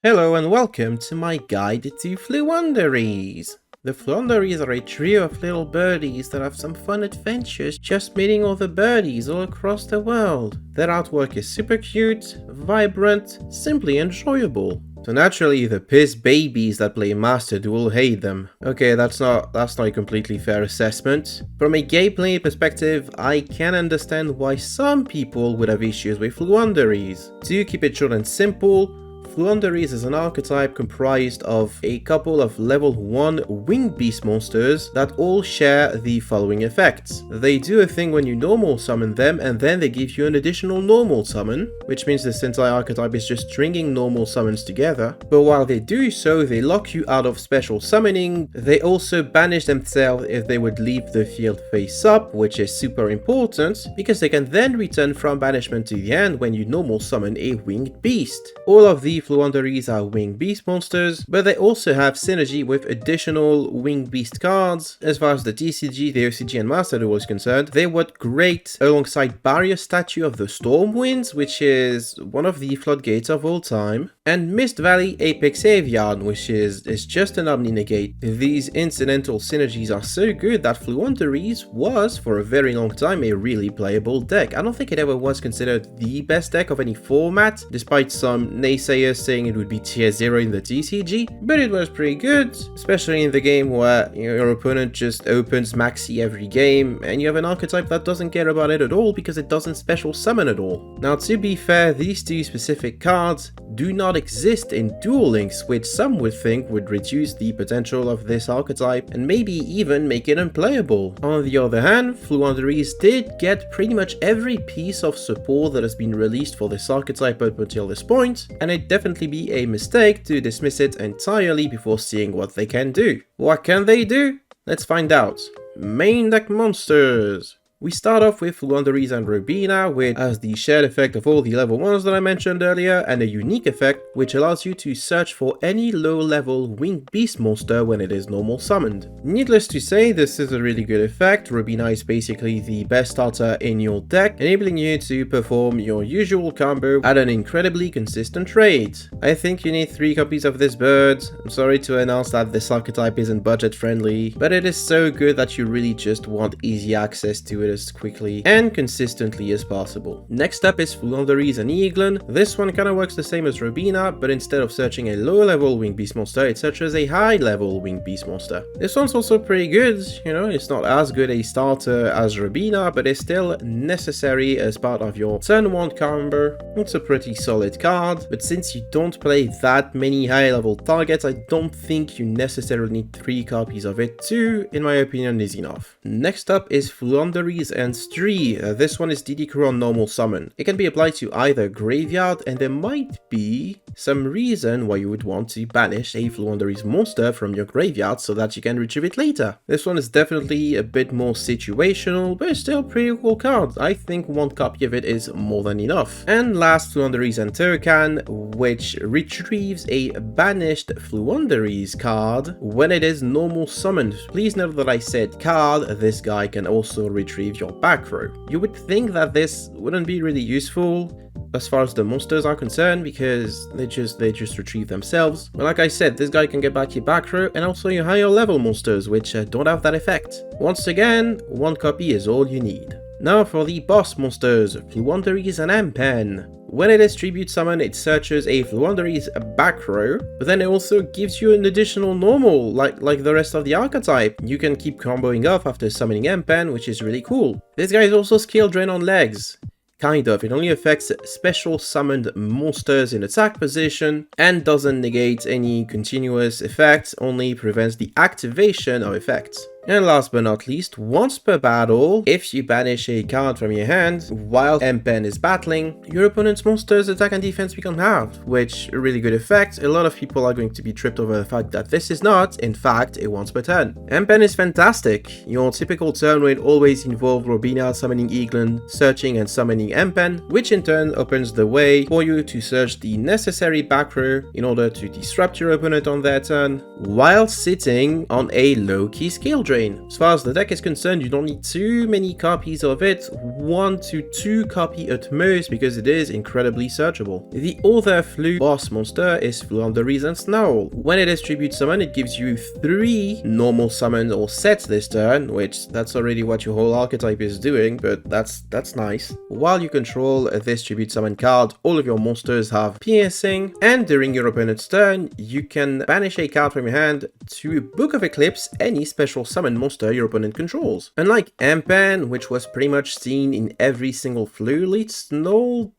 Hello and welcome to my guide to Floowandereeze. The Flunderies are a trio of little birdies that have some fun adventures just meeting other birdies all across the world. Their artwork is super cute, vibrant, simply enjoyable. So naturally the piss babies that play Master Duel hate them. Okay, that's not a completely fair assessment. From a gameplay perspective, I can understand why some people would have issues with Floowandereeze. To keep it short and simple, Flunderies is an archetype comprised of a couple of level 1 winged beast monsters that all share the following effects. They do a thing when you normal summon them, and then they give you an additional normal summon, which means this entire archetype is just stringing normal summons together. But while they do so, they lock you out of special summoning. They also banish themselves if they would leave the field face up, which is super important, because they can then return from banishment to the end when you normal summon a winged beast. All of the Floowandereeze are winged beast monsters, but they also have synergy with additional winged beast cards. As far as the TCG, the OCG and Master Duel is concerned, they work great alongside Barrier Statue of the Stormwinds, which is one of the floodgates of all time, and Mist Valley Apex Avian, which is just an Omni-Negate. These incidental synergies are so good that Floowandereeze was, for a very long time, a really playable deck. I don't think it ever was considered the best deck of any format, despite some naysayers saying it would be tier 0 in the TCG, but it was pretty good, especially in the game where your opponent just opens Maxi every game, and you have an archetype that doesn't care about it at all because it doesn't special summon at all. Now, to be fair, these two specific cards do not exist in Duel Links, which some would think would reduce the potential of this archetype and maybe even make it unplayable. On the other hand, Floowandereeze did get pretty much every piece of support that has been released for this archetype up until this point, and it definitely be a mistake to dismiss it entirely before seeing what they can do. What can they do? Let's find out. Main deck monsters. We start off with Flunderies and Robina, which has the shared effect of all the level 1s that I mentioned earlier, and a unique effect which allows you to search for any low level winged beast monster when it is normal summoned. Needless to say, this is a really good effect. Robina is basically the best starter in your deck, enabling you to perform your usual combo at an incredibly consistent rate. I think you need 3 copies of this bird. I'm sorry to announce that this archetype isn't budget friendly, but it is so good that you really just want easy access to it as quickly and consistently as possible. Next up is Flunderies and Eaglin. This one kind of works the same as Robina, but instead of searching a low level winged beast monster, it searches a high level winged beast monster. This one's also pretty good, it's not as good a starter as Robina, but it's still necessary as part of your turn 1 combo. It's a pretty solid card, but since you don't play that many high level targets, I don't think you necessarily need 3 copies of it. 2, in my opinion, is enough. Next up is Flunderies and Stree. This one is DD on normal summon. It can be applied to either graveyard, and there might be some reason why you would want to banish a Floowandereeze monster from your graveyard so that you can retrieve it later. This one is definitely a bit more situational, but it's still a pretty cool card. I think 1 copy of it is more than enough. And last, Floowandereeze and Turkan, which retrieves a banished Floowandereeze card when it is normal summoned. Please note that I said card. This guy can also retrieve your back row. You would think that this wouldn't be really useful as far as the monsters are concerned because they just retrieve themselves. But like I said, this guy can get back your back row and also your higher level monsters, which don't have that effect. Once again, 1 copy is all you need. Now for the boss monsters, Floowandereeze and Empen. When it is tribute summon, it searches a Floowandereeze back row, but then it also gives you an additional normal, like the rest of the archetype. You can keep comboing off after summoning Empen, which is really cool. This guy is also skill drain on legs. Kind of, it only affects special summoned monsters in attack position and doesn't negate any continuous effects, only prevents the activation of effects. And last but not least, once per battle, if you banish a card from your hand while Empen is battling, your opponent's monster's attack and defense become halved, which a really good effect. A lot of people are going to be tripped over the fact that this is not, in fact, a once per turn. Empen is fantastic. Your typical turn would always involve Robina summoning Eaglin, searching and summoning Empen, which in turn opens the way for you to search the necessary back row in order to disrupt your opponent on their turn, while sitting on a low-key skill drain. drain. As far as the deck is concerned, you don't need too many copies of it, 1 to 2 copy at most, because it is incredibly searchable. The other Flu boss monster is Flunderies and Snarl. When it is tribute summon, it gives you 3 normal summons or sets this turn, which that's already what your whole archetype is doing, but that's nice. While you control this tribute summon card, all of your monsters have piercing, and during your opponent's turn, you can banish a card from your hand to Book of Eclipse any special summon monster your opponent controls. Unlike Empan, which was pretty much seen in every single Flu lead, Snow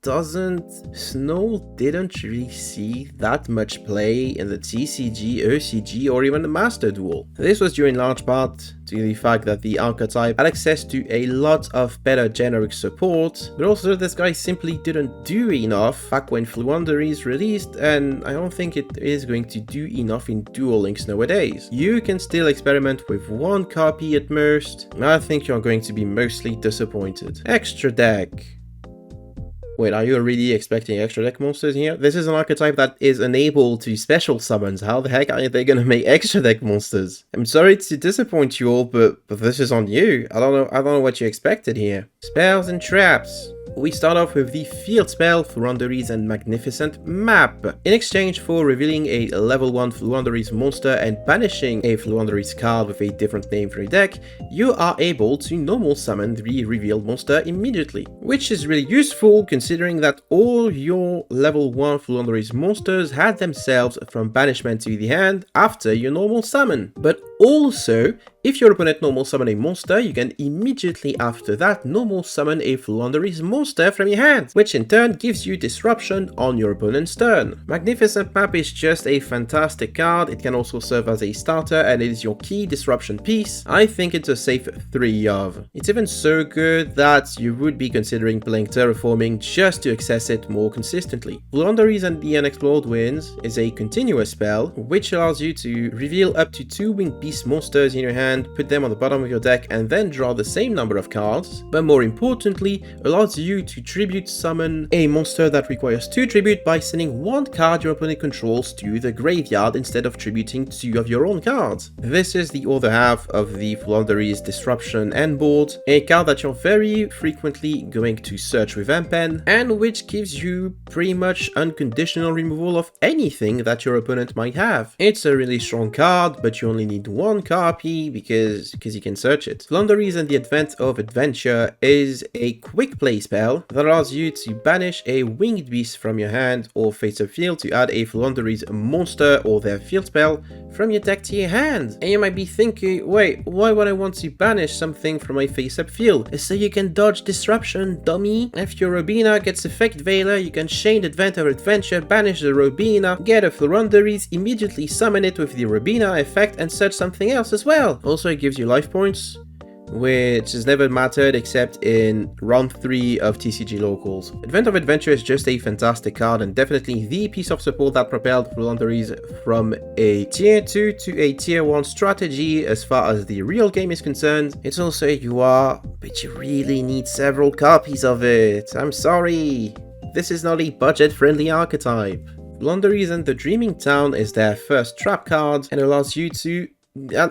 didn't really see that much play in the TCG, OCG, or even the Master Duel. This was due in large part to the fact that the archetype had access to a lot of better generic support, but also this guy simply didn't do enough back when Floowandereeze released, and I don't think it is going to do enough in Duel Links nowadays. You can still experiment with 1 copy at most, and I think you're going to be mostly disappointed. Extra deck. Wait, are you really expecting extra deck monsters here? This is an archetype that is unable to special summons. How the heck are they gonna make extra deck monsters? I'm sorry to disappoint you all, but this is on you. I don't know what you expected here. Spells and traps. We start off with the field spell, Flunderies and Magnificent Map. In exchange for revealing a level 1 Flunderies monster and banishing a Flunderies card with a different name for a deck, you are able to normal summon the revealed monster immediately, which is really useful considering that all your level 1 Flunderies monsters had themselves from banishment to the hand after your normal summon. But also, if your opponent normal summon a monster, you can immediately after that normal summon a Flunderies monster from your hand, which in turn gives you disruption on your opponent's turn. Magnificent Map is just a fantastic card. It can also serve as a starter, and it is your key disruption piece. I think it's a safe 3 of. It's even so good that you would be considering playing Terraforming just to access it more consistently. Flunderies and the Unexplored Winds is a continuous spell, which allows you to reveal up to 2 winged beast monsters in your hand, put them on the bottom of your deck, and then draw the same number of cards, but more importantly, allows you to tribute summon a monster that requires 2 tribute by sending 1 card your opponent controls to the graveyard instead of tributing 2 of your own cards. This is the other half of the Flunderies Disruption end board, a card that you're very frequently going to search with Empan, and which gives you pretty much unconditional removal of anything that your opponent might have. It's a really strong card, but you only need 1 copy because you can search it. Flunderies and the Advent of Adventure is a quick play spell that allows you to banish a winged beast from your hand or face-up field to add a Flunderies monster or their field spell from your deck to your hand. And you might be thinking, wait, why would I want to banish something from my face-up field? So you can dodge disruption, dummy. If your Robina gets Effect Veiler, you can chain Advent of Adventure, banish the Robina, get a Flunderies, immediately summon it with the Robina effect and search something else as well. Also, it gives you life points, which has never mattered except in round 3 of TCG Locals. Advent of Adventure is just a fantastic card and definitely the piece of support that propelled Flunderies from a tier 2 to a tier 1 strategy as far as the real game is concerned. It's also a UR, but you really need several copies of it. I'm sorry. This is not a budget-friendly archetype. Flunderies and the Dreaming Town is their first trap card and allows you to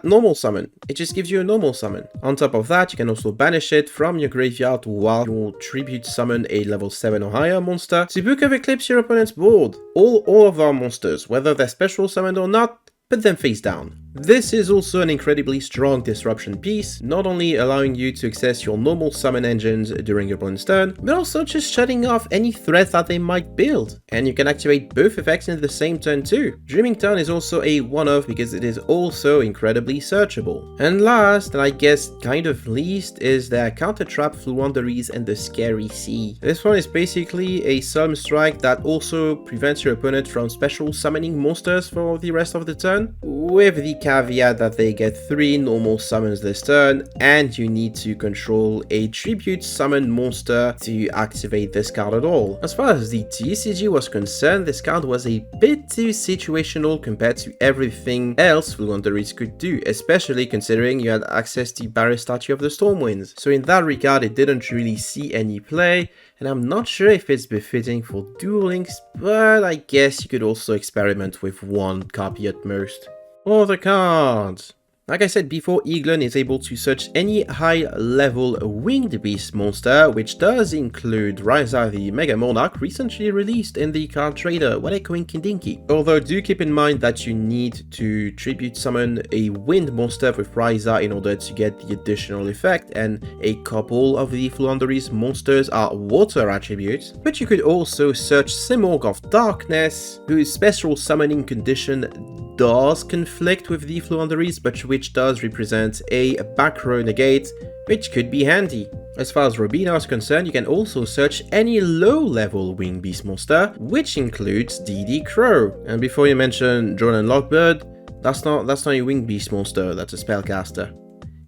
normal summon. It just gives you a normal summon. On top of that, you can also banish it from your graveyard while you tribute summon a level 7 or higher monster to Book of Eclipse your opponent's board. All of our monsters, whether they're special summoned or not, put them face down. This is also an incredibly strong disruption piece, not only allowing you to access your normal summon engines during your opponent's turn, but also just shutting off any threat that they might build. And you can activate both effects in the same turn too. Dreaming Town is also a one-off because it is also incredibly searchable. And last, and I guess kind of least, is their counter trap Floowandereeze and the Scary Sea. This one is basically a summon strike that also prevents your opponent from special summoning monsters for the rest of the turn, with the caveat that they get 3 normal summons this turn, and you need to control a tribute summon monster to activate this card at all. As far as the TCG was concerned, this card was a bit too situational compared to everything else Flunderies could do, especially considering you had access to Barrier Statue of the Stormwinds. So in that regard, it didn't really see any play, and I'm not sure if it's befitting for Duel Links, but I guess you could also experiment with 1 copy at most. Other cards. Like I said before, Eaglin is able to search any high-level winged beast monster, which does include Ryza the Mega Monarch, recently released in the card trader. What a coinkydinky. Although do keep in mind that you need to tribute summon a wind monster with Ryza in order to get the additional effect, and a couple of the Flunderies monsters are water attributes. But you could also search Simorg of Darkness, whose special summoning condition does conflict with the Floowandereeze, but which does represent a back row negate, which could be handy. As far as Robina is concerned, you can also search any low-level winged beast monster, which includes DD Crow. And before you mention Jordan Lockbird, that's not a winged beast monster, that's a spellcaster.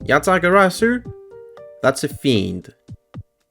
Yatagarasu, that's a fiend.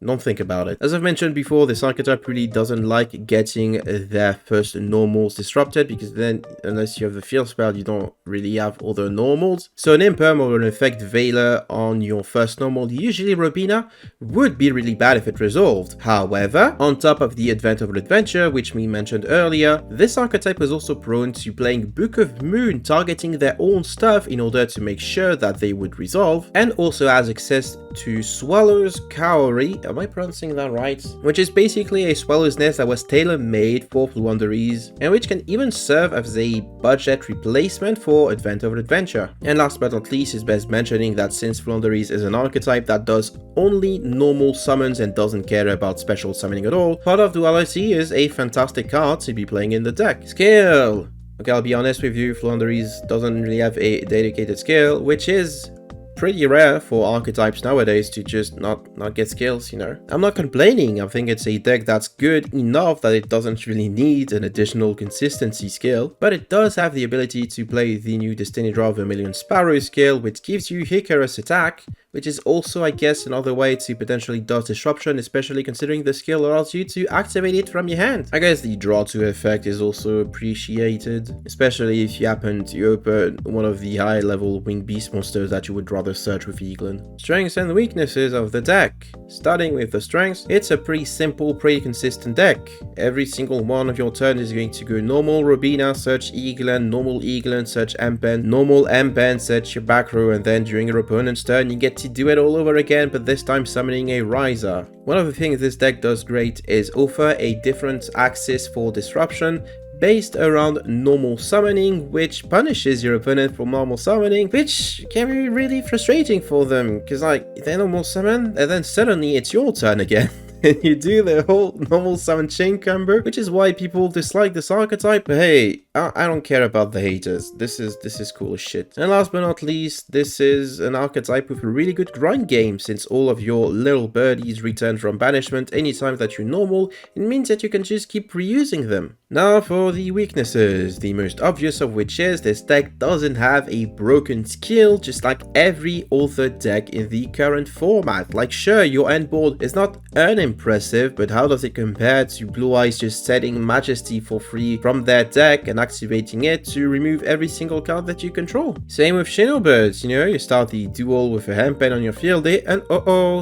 Don't think about it. As I've mentioned before, this archetype really doesn't like getting their first normals disrupted, because then, unless you have the field spell, you don't really have other normals. So an imperm or an effect veiler on your first normal, usually Robina, would be really bad if it resolved. However, on top of the Advent of Adventure, which we mentioned earlier, this archetype is also prone to playing Book of Moon, targeting their own stuff in order to make sure that they would resolve, and also has access to Swallow's Cowrie. Am I pronouncing that right? Which is basically a swallow's nest that was tailor-made for Floowandereeze, and which can even serve as a budget replacement for Advent of Adventure. And last but not least, it's best mentioning that since Floowandereeze is an archetype that does only normal summons and doesn't care about special summoning at all, Pot of Duality is a fantastic card to be playing in the deck. Skill! Okay, I'll be honest with you, Floowandereeze doesn't really have a dedicated skill, which is pretty rare for archetypes nowadays to just not get skills, you know. I'm not complaining. I think it's a deck that's good enough that it doesn't really need an additional consistency skill, but it does have the ability to play the new Destiny Draw Vermilion Sparrow skill, which gives you Icarus attack, which is also, I guess, another way to potentially dodge disruption, especially considering the skill allows you to activate it from your hand. I guess the draw 2 effect is also appreciated, especially if you happen to open one of the high level winged beast monsters that you would rather search with Eaglin. Strengths and weaknesses of the deck. Starting with the strengths, it's a pretty simple, pretty consistent deck. Every single one of your turn is going to go normal Robina, search Eaglin, normal Eaglin, search Empen, normal Empen, search your back row, and then during your opponent's turn you get to do it all over again, but this time summoning a Ryza. One of the things this deck does great is offer a different axis for disruption based around normal summoning, which punishes your opponent for normal summoning, which can be really frustrating for them, because like, they normal summon, and then suddenly it's your turn again. And you do the whole normal summon chain combo, which is why people dislike this archetype. But hey, I don't care about the haters. This is cool as shit. And last but not least, this is an archetype with a really good grind game, since all of your little birdies return from banishment anytime that you're normal. It means that you can just keep reusing them. Now for the weaknesses, the most obvious of which is this deck doesn't have a broken skill, just like every other deck in the current format. Like sure, your end board is not unimpressive, but how does it compare to Blue Eyes just setting Majesty for free from their deck and activating it to remove every single card that you control? Same with Shinobirds, you know, you start the duel with a Hempen on your field day and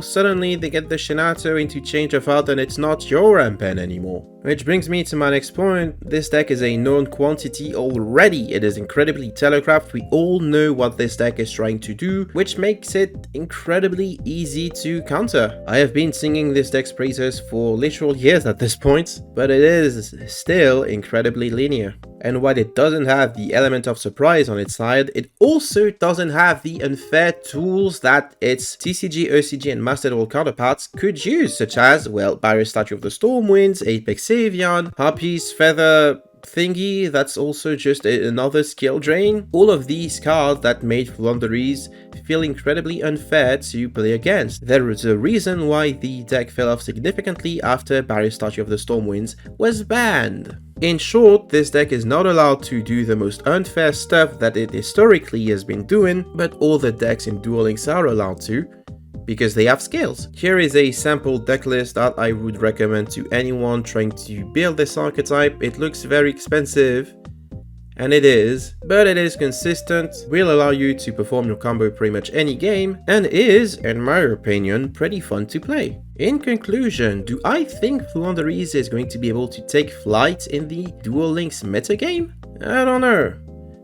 suddenly they get the Shinato into Change of Heart and it's not your Hempen anymore. Which brings me to my next point. This deck is a known quantity already. It is incredibly telegraphed. We all know what this deck is trying to do, which makes it incredibly easy to counter. I have been singing this deck's praises for literal years at this point, but it is still incredibly linear. And while it doesn't have the element of surprise on its side, it also doesn't have the unfair tools that its TCG, OCG, and Master Duel counterparts could use, such as, well, Barrier Statue of the Stormwinds, Apex Avian, Harpy's Feather thingy, that's also just another skill drain. All of these cards that made Flunderies feel incredibly unfair to play against. There is a reason why the deck fell off significantly after Barrier Statue of the Stormwinds was banned. In short, this deck is not allowed to do the most unfair stuff that it historically has been doing, but all the decks in Duel Links are allowed to, because they have skills. Here is a sample deck list that I would recommend to anyone trying to build this archetype. It looks very expensive, and it is, but it is consistent, will allow you to perform your combo pretty much any game, and is, in my opinion, pretty fun to play. In conclusion, do I think Floowandereeze is going to be able to take flight in the Duel Links metagame? I don't know.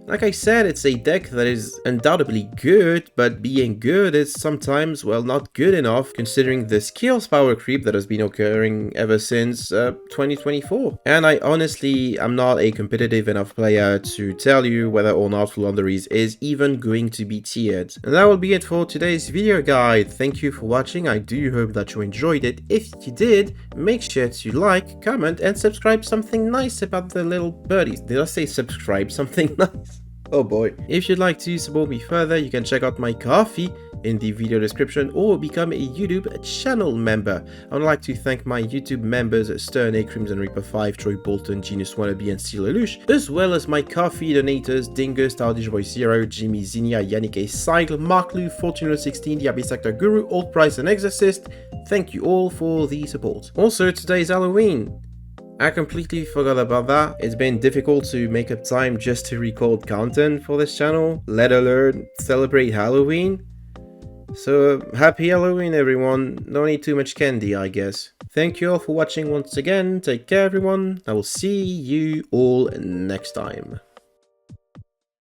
Like I said, it's a deck that is undoubtedly good, but being good is sometimes, well, not good enough considering the skills power creep that has been occurring ever since 2024. And I honestly am not a competitive enough player to tell you whether or not Flunderies is even going to be tiered. And that will be it for today's video guide. Thank you for watching. I do hope that you enjoyed it. If you did, make sure to like, comment, and subscribe something nice about the little birdies. Did I say subscribe something nice? Oh boy. If you'd like to support me further, you can check out my Ko-fi in the video description or become a YouTube channel member. I would like to thank my YouTube members Stern A, Crimson Reaper 5, Troy Bolton, Genius Wannabe, and Steel Lelouch, as well as my Ko-fi donators Dingus, Tardish Boy Zero, Jimmy Zinnia, Yannick A. Seidel, Mark Lou, 1416, the Abyss Actor Guru, Old Price, and Exorcist. Thank you all for the support. Also, today's Halloween. I completely forgot about that. It's been difficult to make up time just to record content for this channel, let alone celebrate Halloween. So happy Halloween everyone, don't eat too much candy I guess. Thank you all for watching once again, take care everyone, I will see you all next time.